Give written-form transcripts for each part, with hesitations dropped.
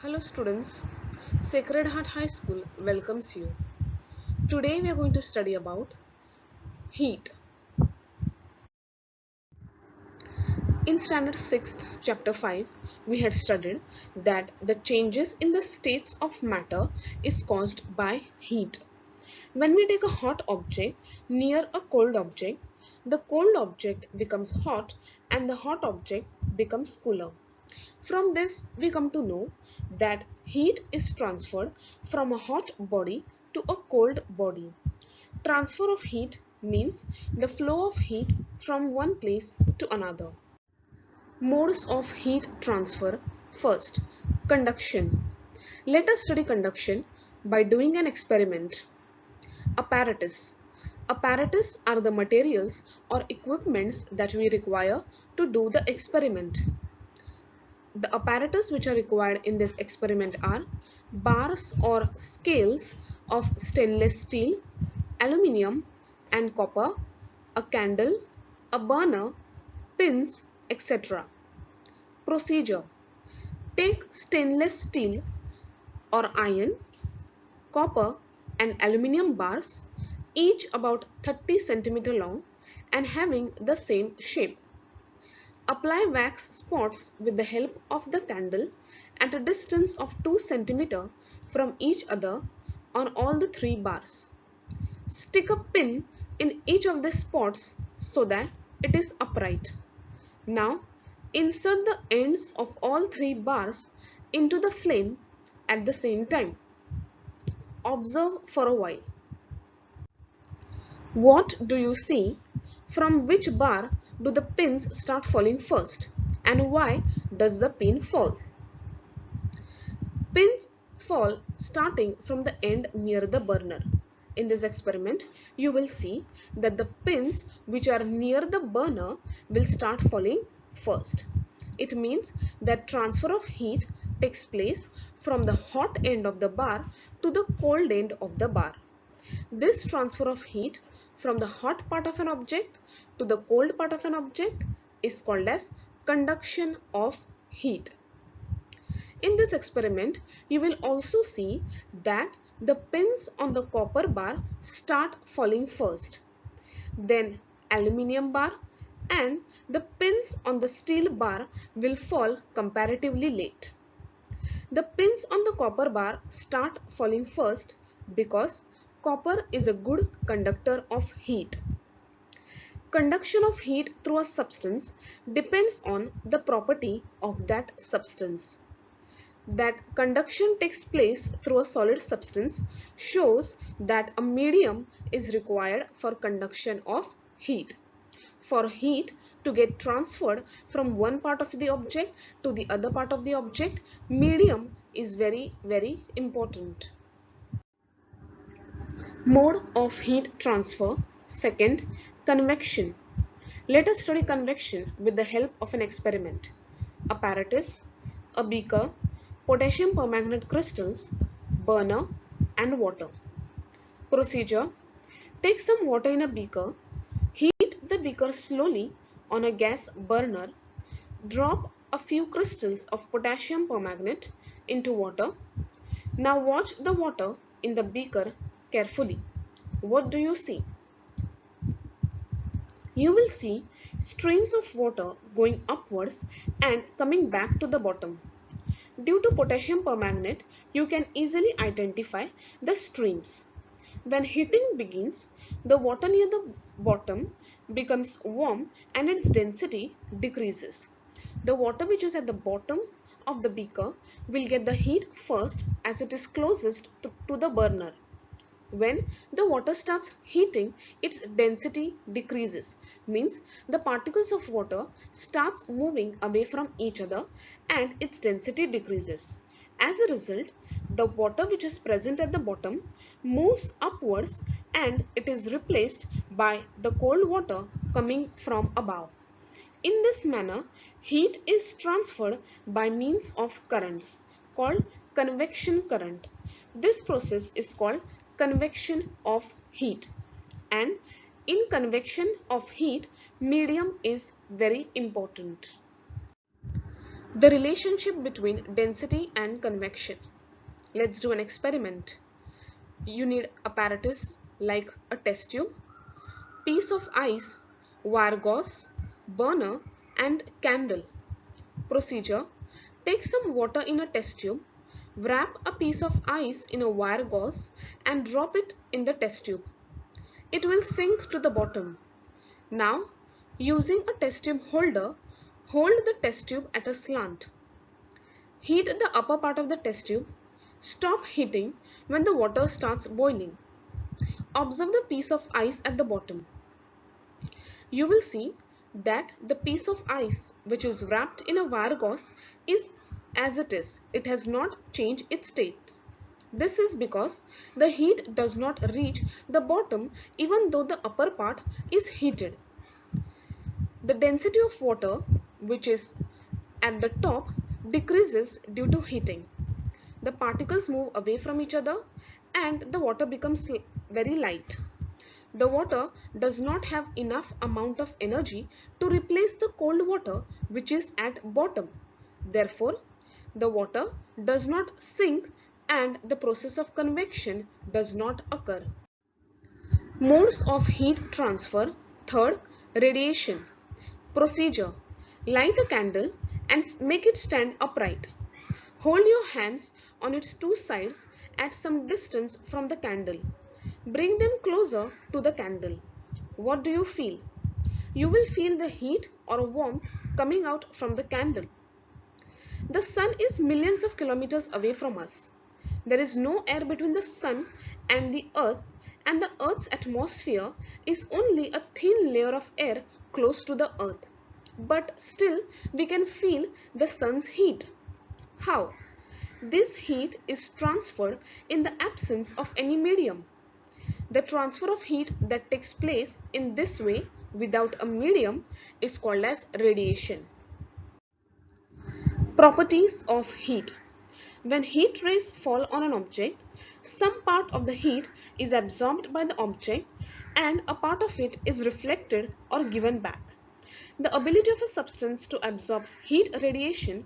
Hello students, Sacred Heart High School welcomes you. Today we are going to study about heat. In Standard 6th, Chapter 5, we had studied that the changes in the states of matter is caused by heat. When we take a hot object near a cold object, the cold object becomes hot and the hot object becomes cooler. From this, we come to know that heat is transferred from a hot body to a cold body. Transfer of heat means the flow of heat from one place to another. Modes of heat transfer. First, conduction. Let us study conduction by doing an experiment. Apparatus. Apparatus are the materials or equipments that we require to do the experiment. The apparatus which are required in this experiment are bars or scales of stainless steel, aluminium and copper, a candle, a burner, pins, etc. Procedure. Take stainless steel or iron, copper and aluminium bars, each about 30 cm long and having the same shape. Apply wax spots with the help of the candle at a distance of 2 cm from each other on all the three bars. Stick a pin in each of the spots so that it is upright. Now insert the ends of all three bars into the flame at the same time. Observe for a while. What do you see? From which bar do the pins start falling first? And why does the pin fall? Pins fall starting from the end near the burner. In this experiment, you will see that the pins which are near the burner will start falling first. It means that transfer of heat takes place from the hot end of the bar to the cold end of the bar. This transfer of heat from the hot part of an object to the cold part of an object is called as conduction of heat. In this experiment, you will also see that the pins on the copper bar start falling first, then aluminium bar, and the pins on the steel bar will fall comparatively late. The pins on the copper bar start falling first because copper is a good conductor of heat. Conduction of heat through a substance depends on the property of that substance. That conduction takes place through a solid substance shows that a medium is required for conduction of heat. For heat to get transferred from one part of the object to the other part of the object, medium is very important. Mode of heat transfer. Second, convection. Let us study convection with the help of an experiment. Apparatus, a beaker, potassium permanganate crystals, burner and water. Procedure. Take some water in a beaker, heat the beaker slowly on a gas burner, drop a few crystals of potassium permanganate into water. Now watch the water in the beaker carefully. What do you see? You will see streams of water going upwards and coming back to the bottom. Due to potassium permanganate, you can easily identify the streams. When heating begins, the water near the bottom becomes warm and its density decreases. The water which is at the bottom of the beaker will get the heat first as it is closest to the burner. When the water starts heating, its density decreases, means the particles of water starts moving away from each other and its density decreases. As a result, the water which is present at the bottom moves upwards and it is replaced by the cold water coming from above. In this manner, heat is transferred by means of currents called convection current. This process is called convection of heat, and in convection of heat, medium is very important. The relationship between density and convection. Let's do an experiment. You need apparatus like a test tube, piece of ice, wire gauze, burner and candle. Procedure: take some water in a test tube, wrap a piece of ice in a wire gauze and drop it in the test tube. It will sink to the bottom. Now, using a test tube holder, hold the test tube at a slant. Heat the upper part of the test tube. Stop heating when the water starts boiling. Observe the piece of ice at the bottom. You will see that the piece of ice which is wrapped in a wire gauze is as it is. It has not changed its state. This is because the heat does not reach the bottom even though the upper part is heated. The density of water, which is at the top, decreases due to heating. The particles move away from each other and the water becomes very light. The water does not have enough amount of energy to replace the cold water which is at bottom. Therefore, the water does not sink and the process of convection does not occur. Modes of heat transfer. Third, radiation. Procedure: light a candle and make it stand upright. Hold your hands on its two sides at some distance from the candle. Bring them closer to the candle. What do you feel? You will feel the heat or warmth coming out from the candle. The sun is millions of kilometers away from us. There is no air between the sun and the earth, and the earth's atmosphere is only a thin layer of air close to the earth. But still we can feel the sun's heat. How? This heat is transferred in the absence of any medium. The transfer of heat that takes place in this way without a medium is called as radiation. Properties of heat. When heat rays fall on an object, some part of the heat is absorbed by the object and a part of it is reflected or given back. The ability of a substance to absorb heat radiation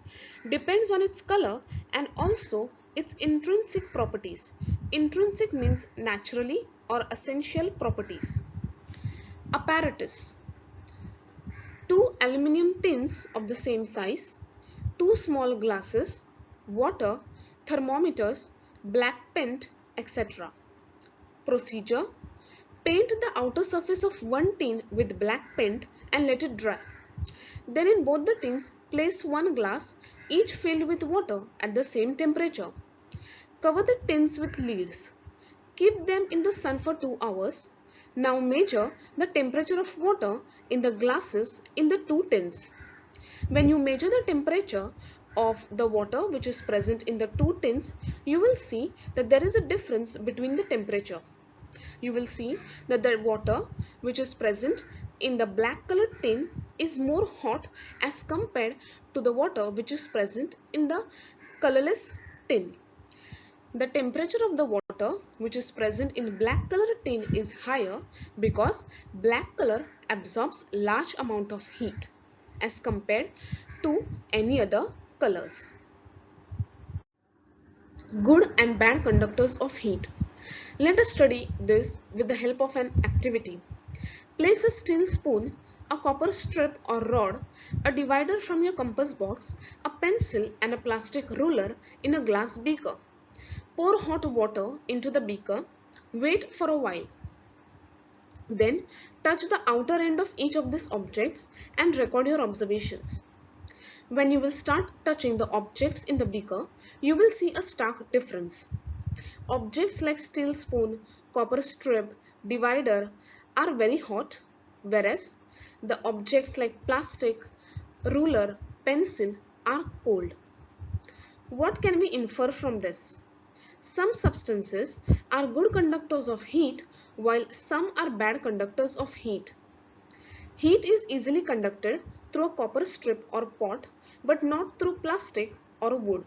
depends on its color and also its intrinsic properties. Intrinsic means naturally or essential properties. Apparatus. Two aluminium tins of the same size, two small glasses, water, thermometers, black paint, etc. Procedure: paint the outer surface of one tin with black paint and let it dry. Then in both the tins, place one glass, each filled with water at the same temperature. Cover the tins with lids. Keep them in the sun for 2 hours. Now measure the temperature of water in the glasses in the two tins. When you measure the temperature of the water which is present in the two tins, you will see that there is a difference between the temperature. You will see that the water which is present in the black colored tin is more hot as compared to the water which is present in the colorless tin. The temperature of the water which is present in black colored tin is higher because black color absorbs large amount of heat as compared to any other colors. Good and bad conductors of heat. Let us study this with the help of an activity. Place a steel spoon, a copper strip or rod, a divider from your compass box, a pencil and a plastic ruler in a glass beaker. Pour hot water into the beaker. Wait for a while. Then touch the outer end of each of these objects and record your observations. When you will start touching the objects in the beaker, you will see a stark difference. Objects like steel spoon, copper strip, divider are very hot, whereas the objects like plastic, ruler, pencil are cold. What can we infer from this? Some substances are good conductors of heat while some are bad conductors of heat. Heat is easily conducted through a copper strip or pot but not through plastic or wood.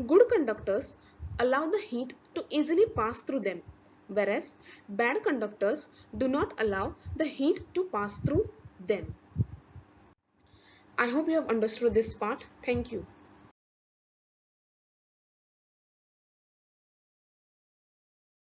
Good conductors allow the heat to easily pass through them, whereas bad conductors do not allow the heat to pass through them. I hope you have understood this part. Thank you.